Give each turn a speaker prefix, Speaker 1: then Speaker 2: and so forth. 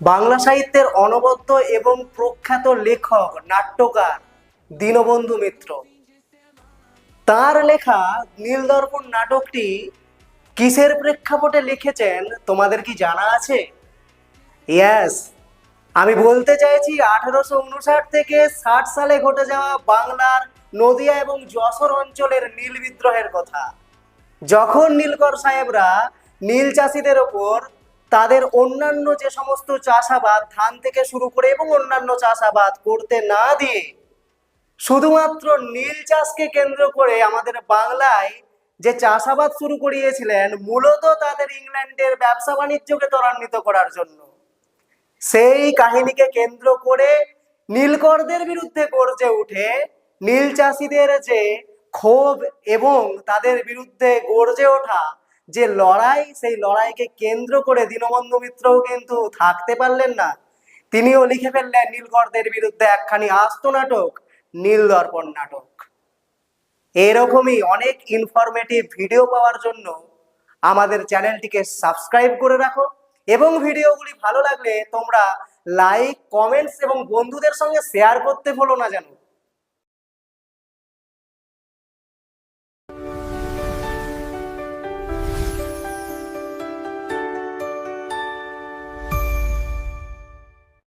Speaker 1: বাংলা সাহিত্যের অনবদ্য এবং প্রখ্যাত লেখক নাট্যকার দীনবন্ধু মিত্র, তার লেখা নীলদর্পণ নাটকটি কিসের প্রেক্ষাপটে লিখেছেন তোমাদের কি জানা আছে? ইয়েস, আমি বলতে চাইছি 1859 থেকে 60 সালে ঘটে যাওয়া বাংলার নদিয়া এবং যশোর অঞ্চলের নীল বিদ্রোহের কথা। যখন নীলকর সাহেবরা নীল চাষিদের ওপর তাদের অন্যান্য যে সমস্ত চাষাবাদ ধান থেকে শুরু করে এবং অন্যান্য চাষাবাদ করতে না দিয়ে শুধুমাত্র নীল চাষকে কেন্দ্র করে আমাদের বাংলায় যে চাষাবাদ শুরু করিয়েছিলেন, মূলত তাদের ইংল্যান্ডের ব্যবসা বাণিজ্যকে ত্বরান্বিত করার জন্য, সেই কাহিনীকে কেন্দ্র করে নীলকরদের বিরুদ্ধে গর্জে উঠে নীল চাষিদের যে ক্ষোভ এবং তাদের বিরুদ্ধে গর্জে ওঠা যে লড়াই, সেই লড়াইকে কেন্দ্র করে দীনবন্ধু মিত্রও কিন্তু থাকতে পারলেন না। তিনিও লিখে ফেললেন নীলকরদের বিরুদ্ধে একখানি আস্ত নাটক, নীলদর্পণ নাটক। এরকমই অনেক ইনফরমেটিভ ভিডিও পাওয়ার জন্য আমাদের চ্যানেলটিকে সাবস্ক্রাইব করে রাখো, এবং ভিডিওগুলি ভালো লাগলে তোমরা লাইক, কমেন্টস এবং বন্ধুদের সঙ্গে শেয়ার করতে ভুলো না যেন।